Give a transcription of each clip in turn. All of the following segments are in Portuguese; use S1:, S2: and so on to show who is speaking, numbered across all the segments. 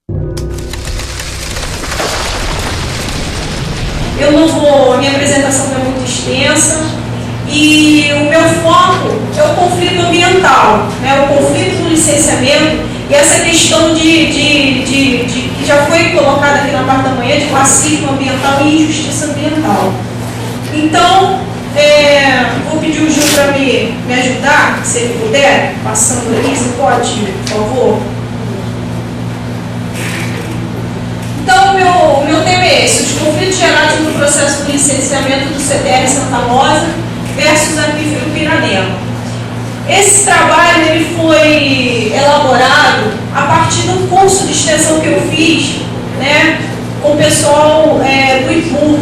S1: Eu não vou, a minha apresentação é muito extensa e o meu foco é o conflito ambiental, né? O conflito do licenciamento e essa questão que já foi colocada aqui na parte da manhã de racismo ambiental e injustiça ambiental. Então, vou pedir o Gil para me ajudar, se ele puder, passando aí, você pode, por favor? Então, o meu tema é esse: os conflitos gerados no processo do licenciamento do CTR Santa Rosa versus Aquífero Piranema. Esse trabalho ele foi elaborado a partir de um curso de extensão que eu fiz, né, com o pessoal do IPU.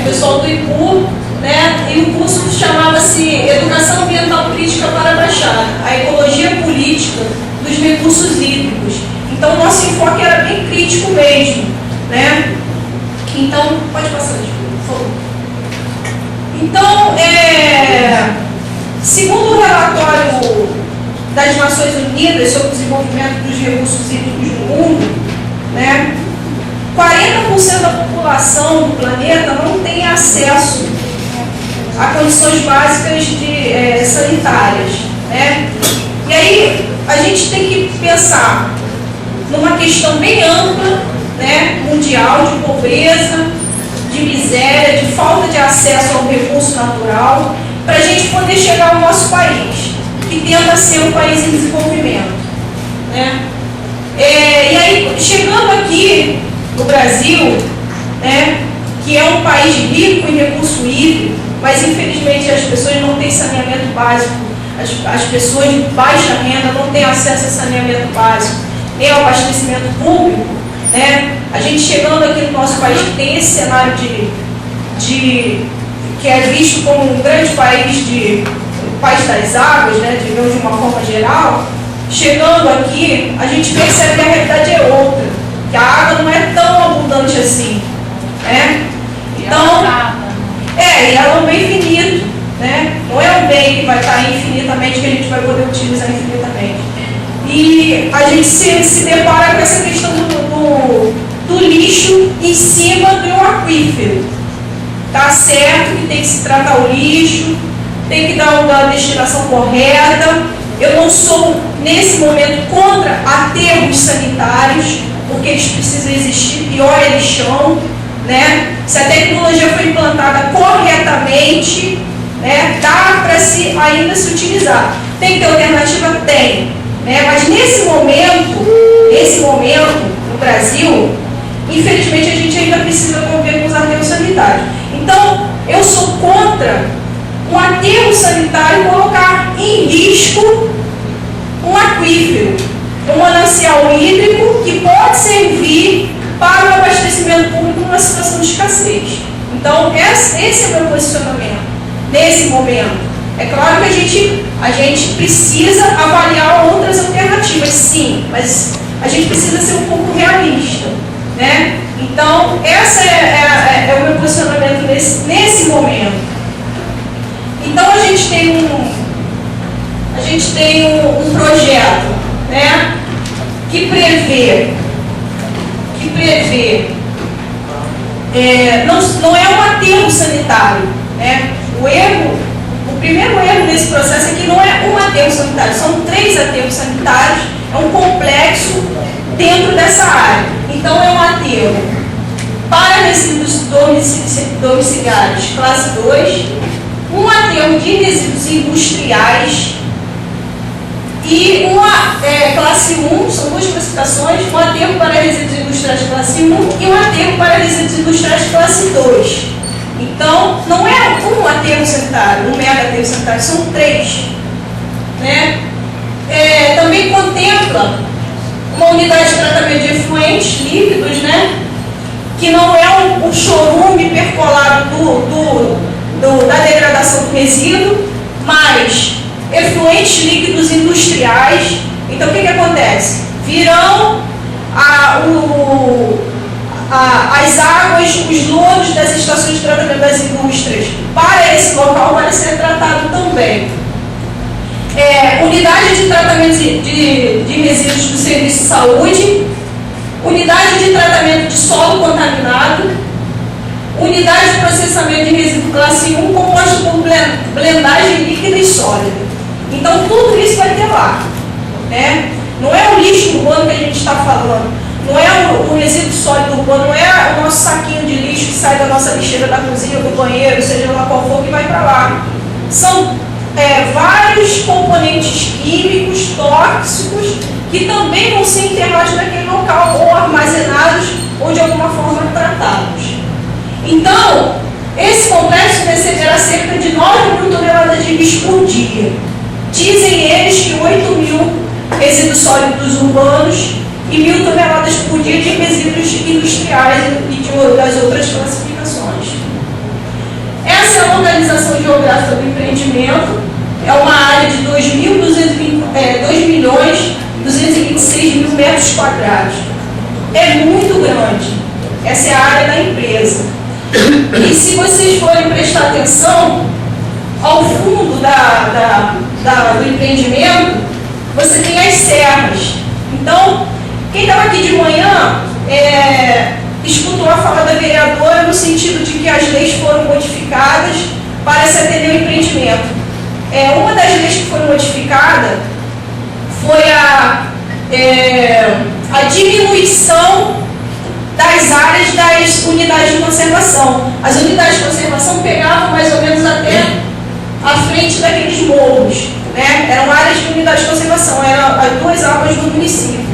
S1: O pessoal do IPU, né, e o curso chamava-se Educação Ambiental Crítica para a Baixada, a Ecologia Política dos Recursos Hídricos. Então, o nosso enfoque era bem crítico mesmo, né? Então, pode passar, por favor. Então, segundo o relatório das Nações Unidas sobre o desenvolvimento dos recursos hídricos no mundo, né, 40% da população do planeta não tem acesso a condições básicas sanitárias, né? E aí a gente tem que pensar numa questão bem ampla, né, mundial, de pobreza, de miséria, de falta de acesso ao recurso natural, para a gente poder chegar ao nosso país, que tenta ser um país em desenvolvimento, né? E aí, chegando aqui no Brasil, né, que é um país rico em recurso hídrico, mas infelizmente as pessoas não têm saneamento básico, as pessoas de baixa renda não têm acesso a saneamento básico, nem ao abastecimento público, né? A gente chegando aqui no nosso país que tem esse cenário que é visto como um grande país país das águas, né, digamos de uma forma geral, chegando aqui, a gente percebe que a realidade é outra, que a água não é tão abundante assim, né? Então, e ela é um bem finito, né? Não é um bem que vai estar infinitamente, que a gente vai poder utilizar infinitamente. E a gente se depara com essa questão do lixo em cima do aquífero. Tá certo que tem que se tratar o lixo, tem que dar uma destinação correta. Eu não sou, nesse momento, contra aterros sanitários, porque eles precisam existir, pior é lixão, né? Se a tecnologia foi implantada corretamente, né, dá para ainda se utilizar. Tem que ter alternativa? Tem. Né? Mas nesse momento, no Brasil, infelizmente a gente ainda precisa conviver com os aterros sanitários. Então, eu sou contra um aterro sanitário colocar em risco um aquífero, um manancial hídrico que pode servir para o abastecimento público numa situação de escassez. Então, esse é o meu posicionamento nesse momento. É claro que a gente precisa avaliar outras alternativas, sim, mas a gente precisa ser um pouco realista, né? Então, esse é o meu posicionamento nesse momento. Então, a gente tem um projeto, né, que prevê não é um aterro sanitário, né? O primeiro erro nesse processo é que não é um aterro sanitário, são 3 aterros sanitários, é um complexo dentro dessa área. Então, é um aterro para resíduos domiciliares classe 2, um aterro de resíduos industriais e uma classe 1, são 2 classificações, um aterro para resíduos industriais classe 1 e um aterro para resíduos industriais classe 2. Então, não é um aterro sanitário, um mega aterro sanitário, são 3. Né? Também contempla uma unidade de tratamento de efluentes líquidos, né? Que não é um chorume percolado da degradação do resíduo, mas efluentes líquidos industriais. Então, o que acontece? Virão as águas, os lodos das estações de tratamento das indústrias para esse local, para ser tratado também. unidade de tratamento de resíduos do serviço de saúde, unidade de tratamento de solo contaminado, unidade de processamento de resíduo classe 1 composto por blendagem líquida e sólida. Então, tudo isso vai ter lá, né? Não é o lixo urbano que a gente está falando, não é o resíduo sólido urbano, não é o nosso saquinho de lixo que sai da nossa lixeira da cozinha, do banheiro, seja lá qual for, que vai para lá. São vários componentes químicos, tóxicos, que também vão ser enterrados naquele local, ou armazenados, ou de alguma forma tratados. Então, esse complexo receberá cerca de 9 mil toneladas de lixo por dia. Dizem eles que 8 mil resíduos sólidos urbanos e 1.000 toneladas por dia de resíduos industriais e das outras classificações. Essa é a localização geográfica do empreendimento. É uma área de 2.226.000 metros quadrados. É muito grande. Essa é a área da empresa. E se vocês forem prestar atenção, ao fundo do empreendimento, você tem as serras. Então, quem estava aqui de manhã escutou a fala da vereadora no sentido de que as leis foram modificadas para se atender ao empreendimento. Uma das leis que foram modificadas foi a diminuição das áreas das unidades de conservação. As unidades de conservação pegavam mais ou menos até a frente daqueles morros, né? Eram áreas de unidade de conservação, eram as 2 águas do município.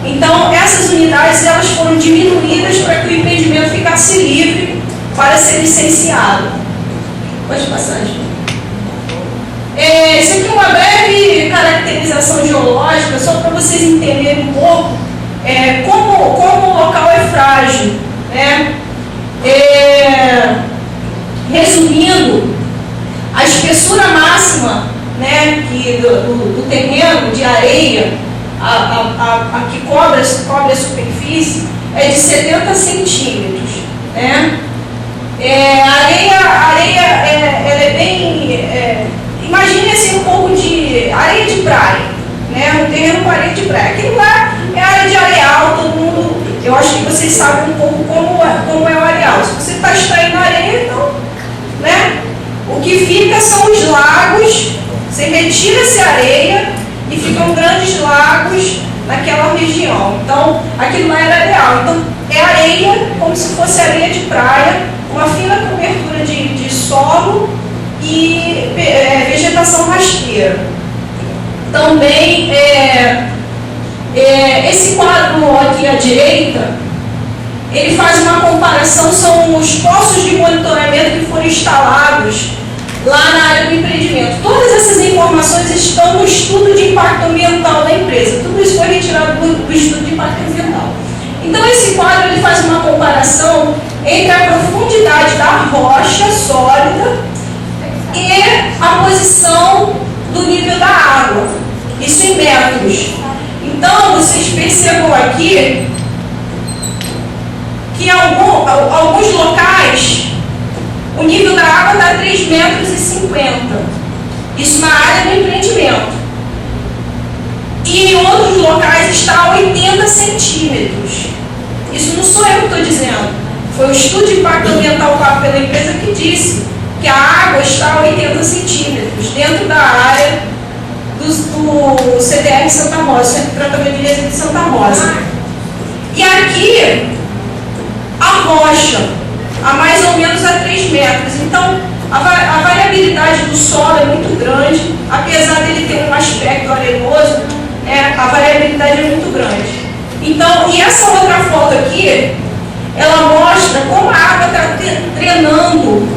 S1: Então, essas unidades elas foram diminuídas para que o empreendimento ficasse livre para ser licenciado. Pode passar, gente. Isso aqui é uma breve caracterização geológica, só para vocês entenderem um pouco como o local é frágil, né? Resumindo, a espessura máxima, né, do terreno de areia, a que cobre a superfície, é de 70 centímetros. Né? A areia ela é bem... imagine assim um pouco de areia de praia, né? Um terreno com areia de praia. Aquilo lá é área de areal, todo mundo... Eu acho que vocês sabem um pouco como é o areal. Se você está extraindo areia, então... né? O que fica são os lagos, você retira essa areia e ficam grandes lagos naquela região. Então, aquilo lá era areal. Então, é areia, como se fosse areia de praia, uma fina cobertura de solo e vegetação rasteira. Também, esse quadro aqui à direita, ele faz uma comparação, são os postos de monitoramento que foram instalados lá na área do empreendimento. Todas essas informações estão no estudo de impacto ambiental da empresa. Tudo isso foi retirado do estudo de impacto ambiental. Então, esse quadro ele faz uma comparação entre a profundidade da rocha sólida e a posição do nível da água. Isso em metros. Então, vocês percebam aqui que em alguns locais o nível da água está a 3,50 metros. Isso na área do empreendimento. E em outros locais está a 80 centímetros. Isso não sou eu que estou dizendo. Foi o estudo de impacto ambiental pago pela empresa que disse que a água está a 80 centímetros dentro da área do CTR Santa Rosa, Centro de Tratamento de Resíduos de Santa Rosa. E aqui, a rocha, a mais ou menos a 3 metros. Então, a variabilidade do solo é muito grande, apesar dele ter um aspecto arenoso, a variabilidade é muito grande. Então, e essa outra foto aqui, ela mostra como a água está drenando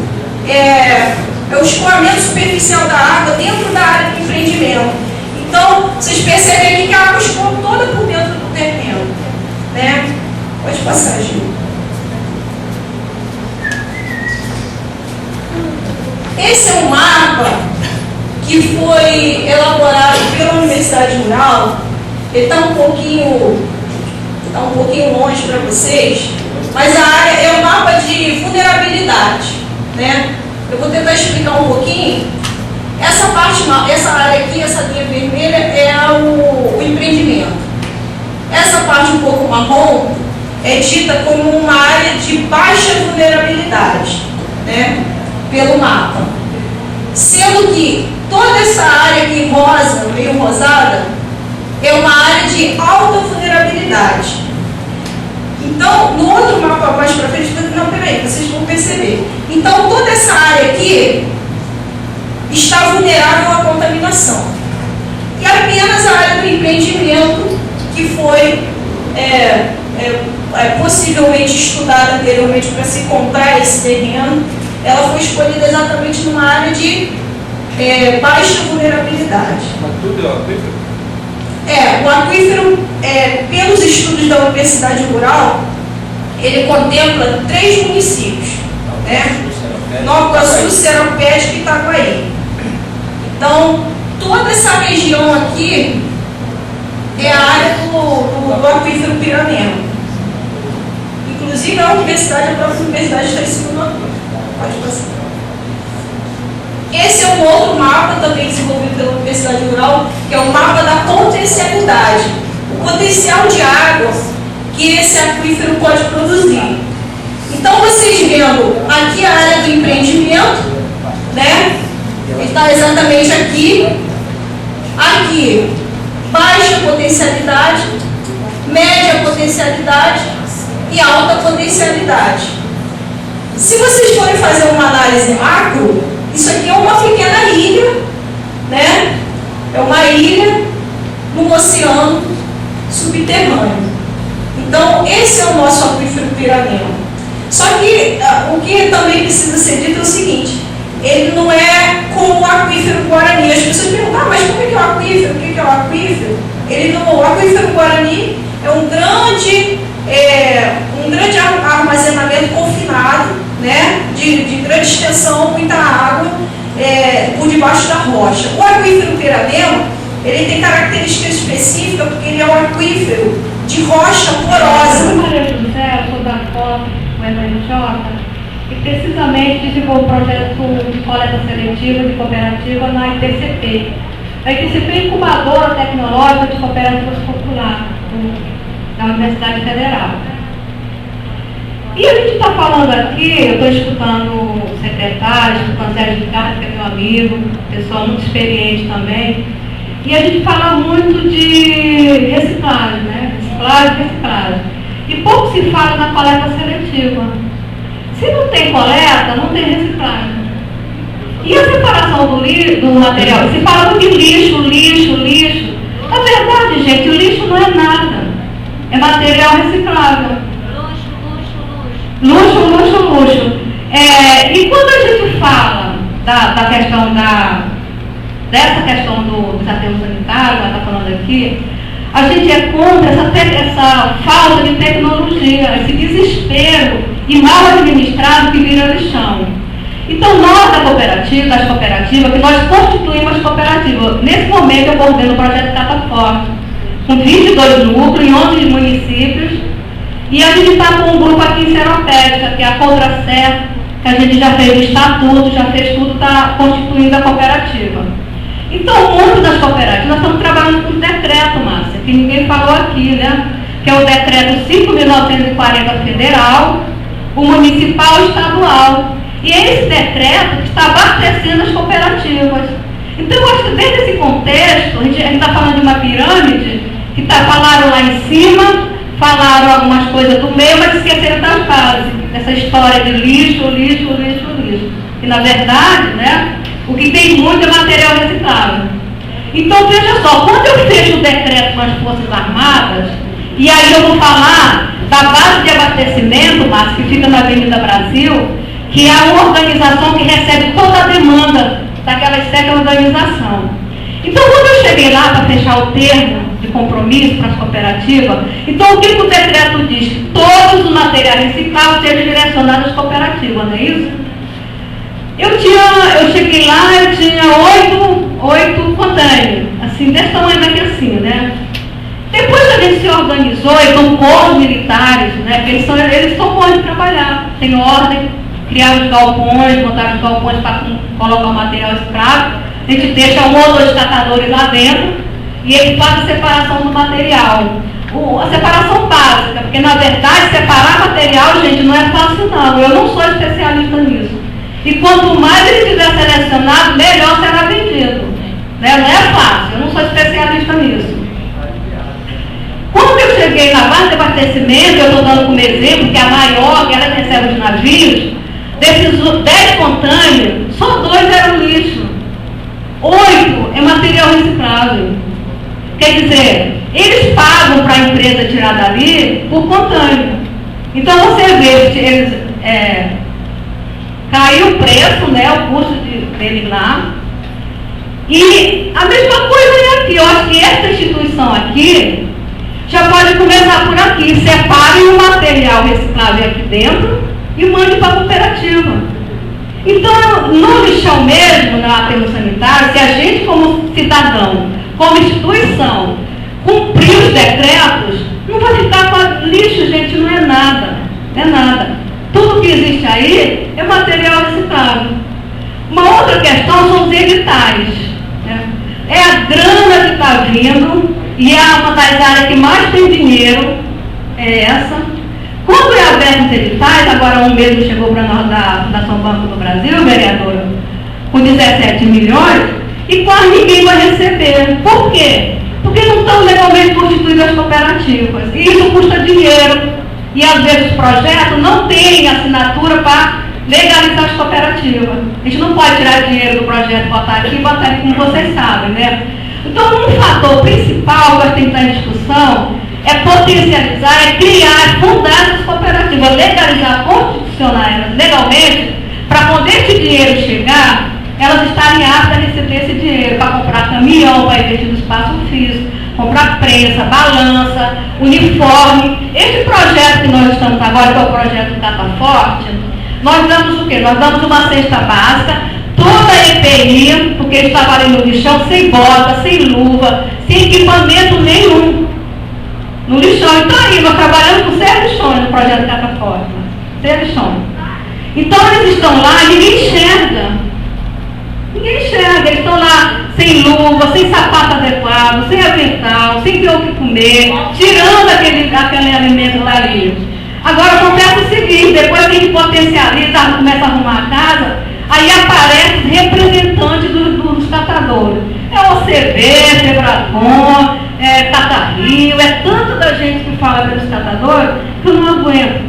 S1: o escoamento superficial da água dentro da área do empreendimento. Então, vocês percebem aqui que a água escoa toda por dentro do terreno. Né? Pode passar, Gil. Esse é um mapa que foi elaborado pela Universidade Rural. Ele está um pouquinho longe para vocês, mas a área é um mapa de vulnerabilidade, né? Eu vou tentar explicar um pouquinho. Essa parte, essa área aqui, essa linha vermelha é o empreendimento. Essa parte um pouco marrom é dita como uma área de baixa vulnerabilidade, né, pelo mapa. Sendo que toda essa área aqui rosa, meio rosada, é uma área de alta vulnerabilidade. Então, no outro mapa mais para frente, não, peraí, vocês vão perceber. Então, toda essa área aqui está vulnerável à contaminação. E apenas a área do empreendimento, que foi possivelmente estudada anteriormente para se comprar esse terreno, ela foi escolhida exatamente numa área de baixa vulnerabilidade.
S2: Mas tudo é aquífero?
S1: O aquífero, pelos estudos da Universidade Rural, ele contempla 3 municípios, né? Nova Iguaçu, Seropédica e Itaguaí. Então, toda essa região aqui é a área do aquífero Piranema. Inclusive, a própria universidade está em cima do aquífero. Pode passar. Esse é um outro mapa também desenvolvido pela Universidade Rural, que é o mapa da potencialidade, o potencial de água que esse aquífero pode produzir. Então, vocês vendo aqui a área do empreendimento, né? Ele está exatamente aqui. Aqui, baixa potencialidade, média potencialidade e alta potencialidade. Se vocês forem fazer uma análise macro, isso aqui é uma pequena ilha, né? É uma ilha num oceano subterrâneo. Então, esse é o nosso aquífero Piranema. Só que o que também precisa ser dito é o seguinte: ele não é como o aquífero Guarani. As pessoas perguntam, mas como é que é o aquífero? O que é o aquífero? O aquífero Guarani é um grande armazenamento confinado, né, de grande extensão, muita água por debaixo da rocha. O aquífero Piranema, ele tem características específicas porque ele é um aquífero de rocha porosa.
S3: Eu sou da FOP, o MRJ, e precisamente desenvolveu um projeto de coleta seletiva de cooperativa na ITCP. A ITCP é incubadora tecnológica de cooperativas populares da Universidade Federal. E a gente está falando aqui, eu estou escutando o secretário, escutando o Sérgio Ricardo, que é meu amigo, pessoa muito experiente também, e a gente fala muito de reciclagem, né? Reciclagem. E pouco se fala na coleta seletiva. Se não tem coleta, não tem reciclagem. E a separação do material? Se fala muito de lixo. Na verdade, gente, o lixo não é nada. É material reciclável. Luxo. E quando a gente fala da questão dessa questão dos aterros sanitários, ela está falando aqui, a gente é contra essa falta de tecnologia, esse desespero e mal administrado que vira lixão. Então, nós das cooperativas, que nós constituímos cooperativa. Nesse momento, eu coordeno o projeto Cataforte, com 22 núcleos em 11 municípios, e a gente está com um grupo aqui em Seropédica, que é a Contra-Sé, que a gente já fez o estatuto, já fez tudo, está constituindo a cooperativa. Então, muitas das cooperativas, nós estamos trabalhando com um decreto, Márcia, que ninguém falou aqui, né? Que é o decreto 5.940 federal, o municipal e estadual. E é esse decreto que está abastecendo as cooperativas. Então, eu acho que dentro desse contexto, a gente está falando de uma pirâmide, que falaram lá em cima, falaram algumas coisas do meio, mas esqueceram das bases, dessa história de lixo. E, na verdade, né, o que tem muito é material reciclável. Então, veja só, quando eu fecho o decreto com as Forças Armadas, e aí eu vou falar da base de abastecimento, Márcio, que fica na Avenida Brasil, que é uma organização que recebe toda a demanda daquela 7 organização. Então, quando eu cheguei lá para fechar o termo de compromisso para as cooperativas, então o que o decreto diz? Que todos os materiais recicláveis sejam direcionados às cooperativas, não é isso? Eu cheguei lá, eu tinha 8 containers, assim, desse tamanho daqui assim, né? Depois que a gente se organizou, então com os militares, né? Porque eles estão bons de trabalhar, tem ordem, criaram os galpões, montaram os galpões para colocar o material escravo. A gente deixa um ou dois catadores lá dentro e eles fazem a separação do material. A separação básica, porque na verdade separar material, gente, não é fácil não. Eu não sou especialista nisso. E quanto mais ele tiver selecionado, melhor será vendido. Né? Não é fácil, eu não sou especialista nisso. Quando eu cheguei na base de abastecimento, eu estou dando como exemplo, que é a maior, que ela recebe os navios, desses 10 contêineres, só 2 eram lixo. 8 é material reciclável. Quer dizer, eles pagam para a empresa tirar dali por contêiner. Então você vê, eles, caiu o preço, né, o custo dele lá. E a mesma coisa é aqui. Eu acho que essa instituição aqui já pode começar por aqui. Separem o material reciclável aqui dentro e mande para a cooperativa. Então, no lixão mesmo, na aterro sanitário, se a gente como cidadão, como instituição, cumprir os decretos, não vai ficar com lixo, gente, não é nada. É nada. Tudo que existe aí é material reciclável. Uma outra questão são os editais. Né? É a grana que está vindo, e é uma das áreas que mais tem dinheiro, é essa. Quando é aberto os editais, agora um mesmo chegou para nós da Fundação Banco do Brasil, vereadora, com 17 milhões, e quase ninguém vai receber. Por quê? Porque não estão legalmente constituídas as cooperativas. E isso custa dinheiro. E às vezes os projetos não têm assinatura para legalizar as cooperativas. A gente não pode tirar dinheiro do projeto, botar aqui e botar ali, como vocês sabem, né? Então, um fator principal que eu tenho que estar em discussão é potencializar, é criar, fundar essas cooperativas, legalizar, constitucionar elas legalmente, para quando esse dinheiro chegar, elas estarem aptas a receber esse dinheiro, para comprar caminhão, para investir no espaço físico, comprar prensa, balança, uniforme. Esse projeto que nós estamos agora, que é o projeto Cata Forte, nós damos o quê? Nós damos uma cesta básica, toda a EPI, porque eles estavam ali no lixão sem bota, sem luva, sem equipamento nenhum. No lixão. Então aí, nós trabalhamos com 6 lixões no projeto Cata Forte. 6 lixões. Então eles estão lá e ninguém enxerga. Ninguém enxerga, eles estão lá sem luva, sem sapato adequado, sem avental, sem ter o que comer, tirando aquele alimento dali. Agora acontece o seguinte, depois que a gente potencializa, começa a arrumar a casa, aí aparece representante dos catadores. É o OCB, Sebracon, Cata Rio, é tanto da gente que fala pelos catadores que eu não aguento.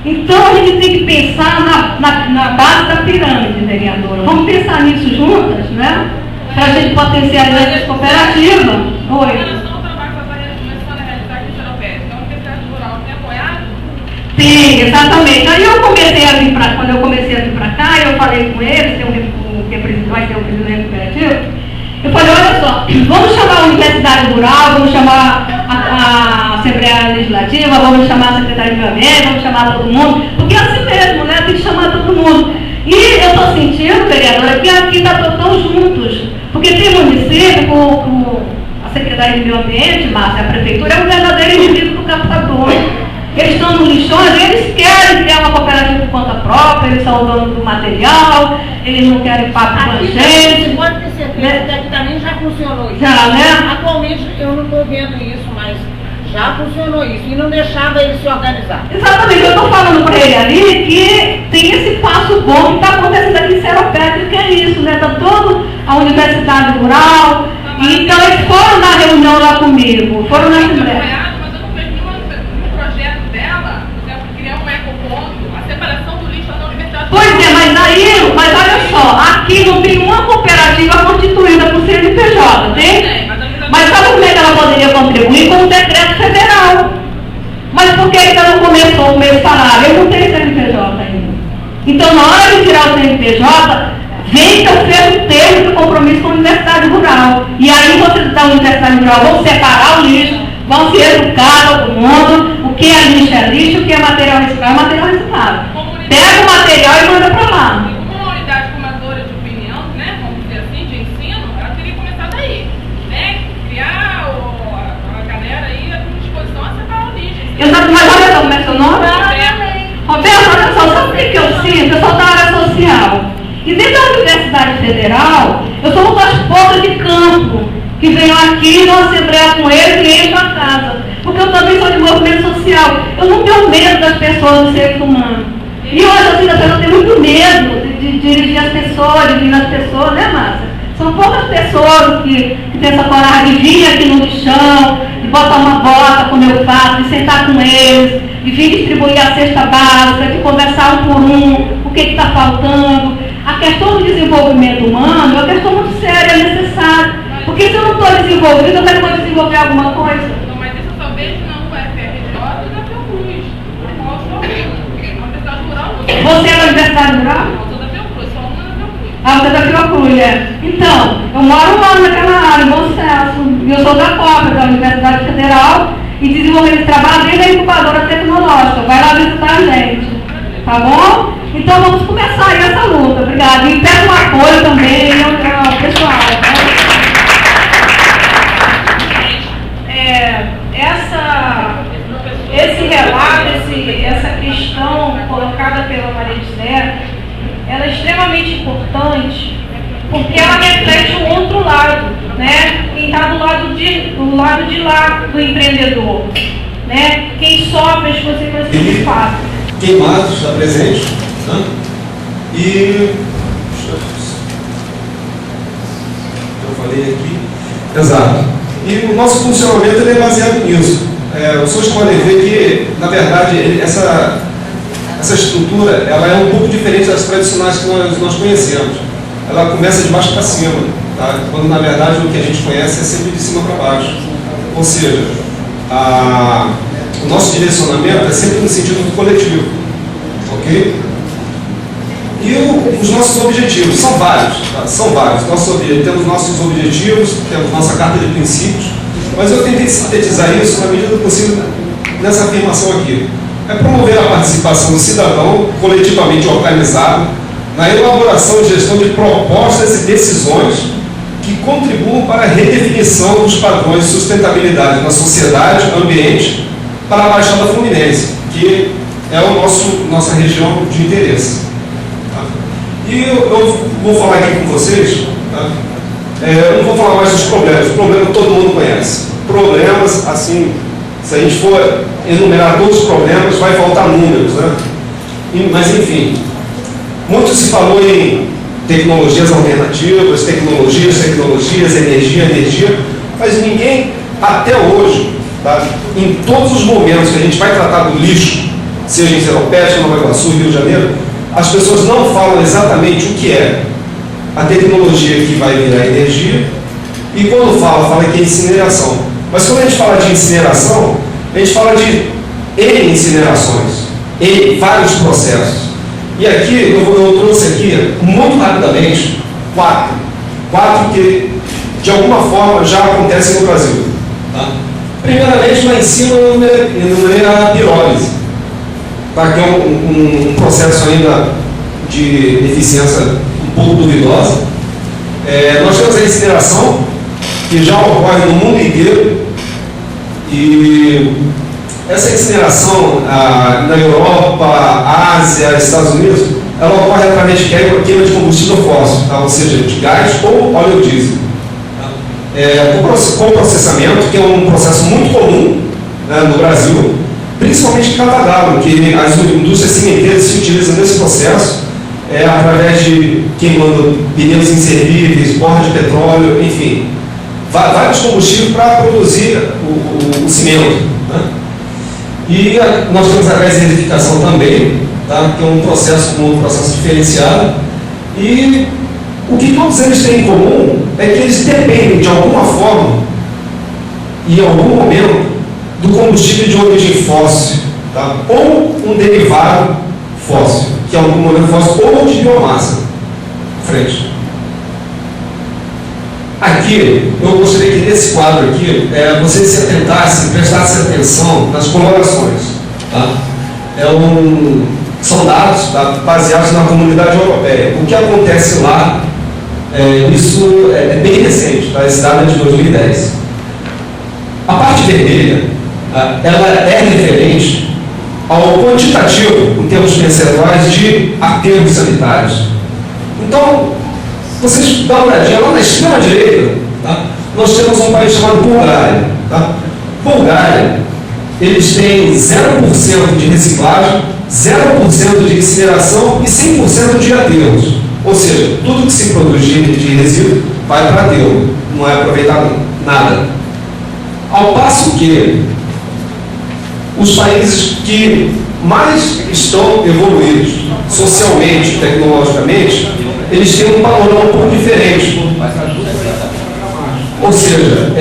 S3: Então a gente tem que pensar na base da pirâmide, vereadora. Vamos pensar nisso juntas, né? Para a gente potencializar essa cooperativa. Oi. Sim, exatamente. Aí eu comecei a vir quando eu comecei a vir para cá, eu falei com eles, vai ter o presidente cooperativo. Eu falei, olha só, vamos chamar a Universidade Rural, vamos chamar a Assembleia Legislativa, vamos chamar a Secretaria de Meio Ambiente, vamos chamar todo mundo, porque é assim mesmo, né? Tem que chamar todo mundo. E eu estou sentindo, vereadora, que aqui está todos juntos, porque tem município, a Secretaria de Meio Ambiente, Márcia, a Prefeitura, é um verdadeiro inimigo do captador. Eles estão no lixões, eles querem criar uma cooperativa por conta própria, eles são donos do material, eles não querem papo com a gente.
S2: Pode ter certeza que aqui também já funcionou isso.
S3: Já, né?
S2: Atualmente eu não estou vendo isso, mas já funcionou isso e não deixava ele se organizar.
S3: Exatamente, eu estou falando para ele ali que tem esse passo bom que está acontecendo aqui em Seropédica, que é isso, né? Está toda a Universidade Rural, e então eles foram na reunião lá comigo, foram na Assembleia. Pois é, mas olha só, aqui não tem uma cooperativa constituída por CNPJ, tem? Mas sabe como é que ela poderia contribuir? Com o decreto federal. Mas por que ainda não começou o meu salário? Eu não tenho CNPJ ainda. Então, na hora de tirar o CNPJ, vem que eu fiz um termo de compromisso com a Universidade Rural. E aí vocês da Universidade Rural vão separar o lixo, vão se educar todo mundo, o que é lixo, o que é material reciclável, material reciclável. Pega o material e manda para lá.
S4: Uma unidade formadora de opinião, né, vamos dizer assim, de ensino, ela teria começado aí, né? Criar a galera aí à disposição a separar o lixo.
S3: Exato, mas olha só, como é seu nome? Roberto, olha só, sabe o que eu sinto? Eu sou da área social. E dentro da Universidade federal, eu sou uma das poucas de campo que venho aqui numa assembleia com eles e encho a casa. Porque eu também sou de movimento social. Eu não tenho medo das pessoas, dos seres humanos. E hoje, assim, as pessoas têm muito medo de dirigir as pessoas, de vir nas pessoas, né, Márcia? São poucas pessoas que têm essa coragem de vir aqui no chão, de botar uma bota, como eu faço, de sentar com eles, de vir distribuir a cesta básica, de conversar um por um, o que está faltando. A questão do desenvolvimento humano é uma questão muito séria, é necessária. Porque se eu não estou desenvolvido, eu também vou desenvolver alguma coisa.
S4: Não, mas isso eu só vejo na UFRJ e na Fiocruz. Na qual eu sou aluna. Na Universidade Rural não.
S3: Você é da Universidade Rural?
S4: Não, sou da Fiocruz, sou aluna da Fiocruz.
S3: Ah, você é da Fiocruz, é. Então, eu moro lá naquela área, em Bom Sucesso. E eu sou da COPA, da Universidade Federal, e desenvolvendo esse trabalho desde a incubadora tecnológica. Vai lá visitar a gente. Tá bom? Então vamos começar aí essa luta. Obrigada. E peço um apoio também ao pessoal.
S1: Esse relato, essa questão colocada pela Maria José, ela é extremamente importante, porque ela reflete o outro lado, né? Quem está do lado de lá do empreendedor, né? Quem sofre as consequências de fato.
S5: Queimados está presente, né? E eu falei aqui, exato. E o nosso funcionamento ele é baseado nisso. Os senhores podem ver que, na verdade, essa estrutura ela é um pouco diferente das tradicionais que nós conhecemos. Ela começa de baixo para cima, tá? Quando, na verdade, o que a gente conhece é sempre de cima para baixo. Ou seja, o nosso direcionamento é sempre no sentido do coletivo. Ok? E os nossos objetivos são vários, tá? São vários. Temos nossos objetivos, temos nossa carta de princípios, mas eu tentei sintetizar isso na medida do possível nessa afirmação aqui. É promover a participação do cidadão coletivamente organizado na elaboração e gestão de propostas e decisões que contribuam para a redefinição dos padrões de sustentabilidade na sociedade, ambiente, para a Baixada Fluminense, que é nossa região de interesse. Tá? E eu vou falar aqui com vocês, tá? Eu não vou falar mais dos problemas. Os problemas todo mundo conhece. Problemas, assim, se a gente for enumerar todos os problemas, vai faltar números, né? Mas, enfim, muito se falou em tecnologias alternativas, tecnologias, energia, mas ninguém, até hoje, tá? Em todos os momentos que a gente vai tratar do lixo, seja em Seropédica, Nova Iguaçu, Rio de Janeiro, as pessoas não falam exatamente o que é a tecnologia que vai virar energia, e quando fala que é incineração. Mas quando a gente fala de incineração, a gente fala de N incinerações, vários processos. E aqui, eu trouxe aqui, muito rapidamente, quatro que, de alguma forma, já acontecem no Brasil. Tá? Primeiramente, lá em cima, eu enumerei a pirólise, tá? Que é um processo ainda de eficiência um pouco duvidosa. Nós temos a incineração, que já ocorre no mundo inteiro, e essa incineração na Europa, Ásia, Estados Unidos, ela ocorre através de queima de combustível fóssil, tá? Ou seja, de gás ou óleo diesel. Com processamento, que é um processo muito comum, né, no Brasil, principalmente em Catagal, que as indústrias cimenteiras se utilizam nesse processo, através de queimando pneus inservíveis, borra de petróleo, enfim, vários combustíveis para produzir o cimento. Né? E nós temos a gaseificação também, tá? Que é um processo diferenciado. E o que todos eles têm em comum é que eles dependem, de alguma forma, e em algum momento, do combustível de origem fóssil, tá? Ou um derivado fóssil, que é algum momento fóssil, ou de biomassa. Frente. Aqui, eu gostaria que nesse quadro aqui, vocês se atentassem, prestassem atenção nas colorações. Tá? São dados, tá, baseados na Comunidade Europeia. O que acontece lá, isso é bem recente, tá? Esse dado é de 2010. A parte vermelha, ela é referente ao quantitativo, em termos percentuais, de aterros sanitários. Então, vocês dão uma olhadinha lá na extrema direita, tá? Nós temos um país chamado Bulgária. Tá? Bulgária, eles têm 0% de reciclagem, 0% de incineração e 100% de aterros. Ou seja, tudo que se produz de resíduo vai para aterro, não é aproveitado nada. Ao passo que os países que mais estão evoluídos socialmente, tecnologicamente, eles têm um panorama um pouco diferente. Ou seja,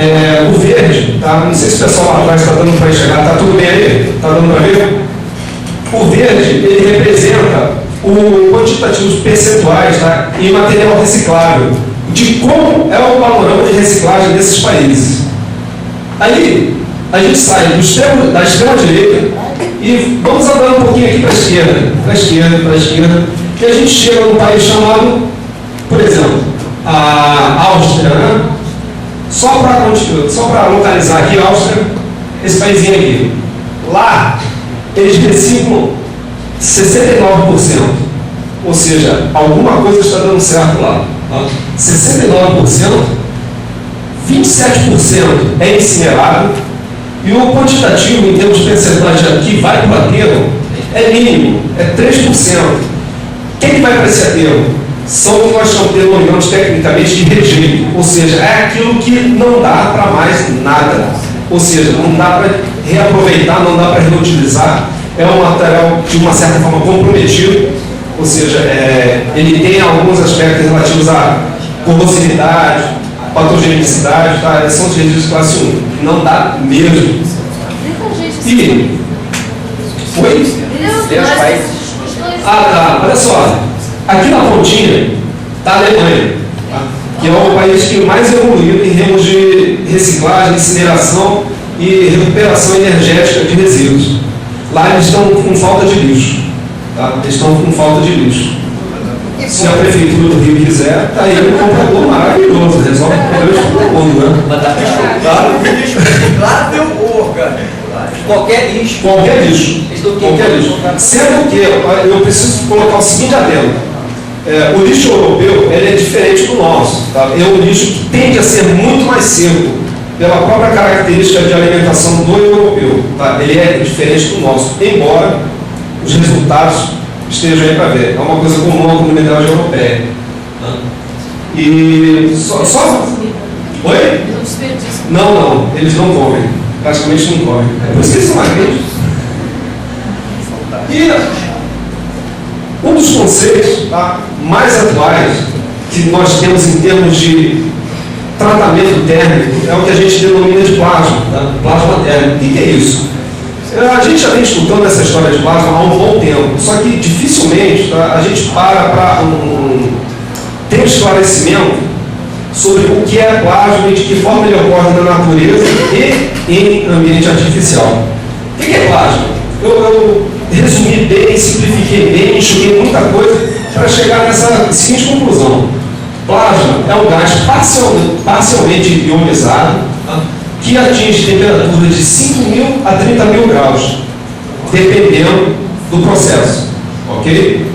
S5: o verde, tá? Não sei se o pessoal lá atrás está dando para enxergar, está tudo bem aí? Está dando para ver? O verde, ele representa o quantitativo de percentuais, tá? Em material reciclável, de como é o panorama de reciclagem desses países. Aí, a gente sai da extrema direita e vamos andando um pouquinho aqui para a esquerda, e a gente chega num país chamado, por exemplo, a Áustria, né? Só para localizar aqui a Áustria, esse paísinho aqui. Lá, eles reciclam 69%. Ou seja, alguma coisa está dando certo lá. Tá? 69%, 27% é incinerado, e o quantitativo, em termos de percentuais que vai para o aterro, é mínimo, é 3%. Quem que vai para esse aterro? São o que nós denominamos tecnicamente de rejeito, ou seja, é aquilo que não dá para mais nada, ou seja, não dá para reaproveitar, não dá para reutilizar, é um material de uma certa forma comprometido, ou seja, ele tem alguns aspectos relativos à corrosividade, patogenicidade, tá? São os resíduos de classe 1, não dá mesmo. E foi? Tá, olha só. Aqui na pontinha está a Alemanha, tá? Que é o país que mais evoluiu em termos de reciclagem, incineração e recuperação energética de resíduos. Lá eles estão com falta de lixo. Tá? Eles estão com falta de lixo. Se a prefeitura do Rio quiser, está aí um comprador maravilhoso, resolve problemas de todo mundo, né?
S6: Claro, tem um cara. Qualquer lixo.
S5: Qualquer lixo. Sendo que eu preciso colocar o seguinte adendo. O lixo europeu ele é diferente do nosso. Tá? É um lixo que tende a ser muito mais seco, pela própria característica de alimentação do europeu. Tá? Ele é diferente do nosso, embora os resultados estejam aí para ver. É uma coisa comum à comunidade europeia. Tá? E só... Oi? Não, eles não comem. Praticamente não comem. É por isso que eles são magrinhos. E um dos conceitos, tá, mais atuais que nós temos em termos de tratamento térmico é o que a gente denomina de plasma, tá? Plasma térmico. O que é isso? A gente já vem escutando essa história de plasma há um bom tempo, só que dificilmente, tá, a gente para ter um esclarecimento sobre o que é plasma e de que forma ele ocorre na natureza e em ambiente artificial. O que é plasma? Eu resumi bem, simplifiquei bem, enxuguei muita coisa para chegar nessa seguinte conclusão. Plasma é um gás parcialmente ionizado, tá, que atinge temperaturas de 5.000 a 30.000 graus, dependendo do processo. Ok?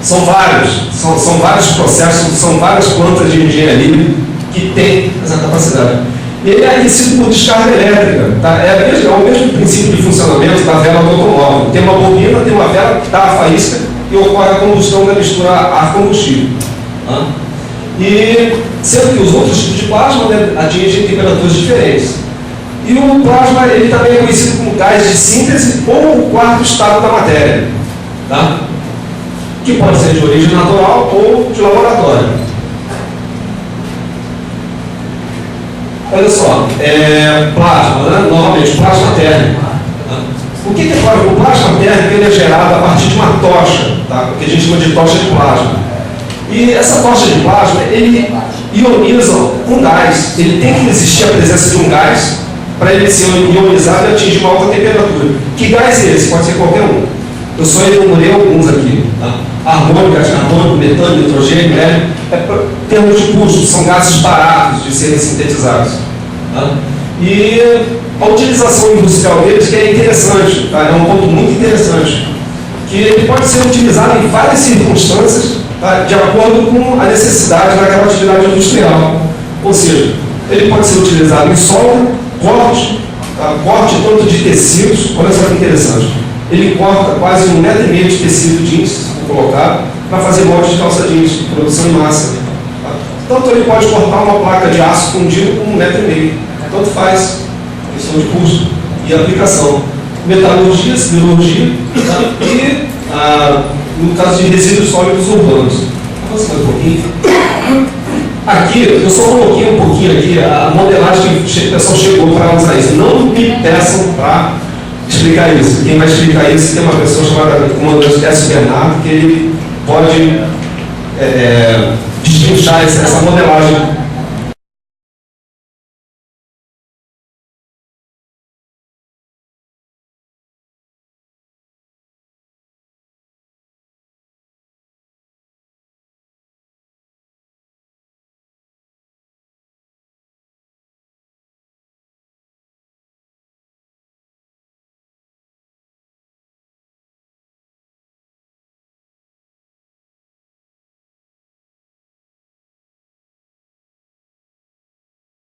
S5: São vários processos, são várias plantas de engenharia que têm essa capacidade. Ele é aquecido por descarga elétrica. Tá? É o mesmo princípio de funcionamento da vela do automóvel. Tem uma bobina, tem uma vela que dá a faísca e ocorre a combustão da mistura ar-combustível. Tá? E sendo que os outros tipos de plasma, né, atingem temperaturas diferentes. E o plasma ele também é conhecido como gás de síntese ou o quarto estado da matéria. Tá? Que pode ser de origem natural ou de laboratório. Olha só, plasma, né? Normalmente plasma térmico. Tá? O que é plasma? O plasma térmico ele é gerado a partir de uma tocha, tá? O que a gente chama de tocha de plasma. E essa tocha de plasma, ele ioniza um gás. Ele tem que existir a presença de um gás para ele ser ionizado e atingir uma alta temperatura. Que gás é esse? Pode ser qualquer um. Eu só enumerei alguns aqui. Tá? Argônio, gás carbônico, metano, nitrogênio, hélio. Termos de custo, são gases baratos de serem sintetizados. Tá? E a utilização industrial deles que é interessante, tá? É um ponto muito interessante, que ele pode ser utilizado em várias circunstâncias tá, de acordo com a necessidade daquela atividade industrial. Ou seja, ele pode ser utilizado em solda, corte, tá, corte tanto de tecidos, olha só que interessante, ele corta quase 1,5 metro de tecido jeans, vou colocar, para fazer molde de calça jeans, produção em massa. Tá? Tanto ele pode cortar uma placa de aço fundido com 1,5 metro, tanto faz, questão de custo e aplicação. Metalurgia, siderurgia, tá? E no caso de resíduos sólidos urbanos. Vamos mais um pouquinho. Aqui, eu só coloquei um pouquinho aqui a modelagem que o pessoal chegou para usar isso. Não me peçam para explicar isso. Quem vai explicar isso tem uma pessoa chamada comandante S. Bernardo, que ele pode destrinchar essa modelagem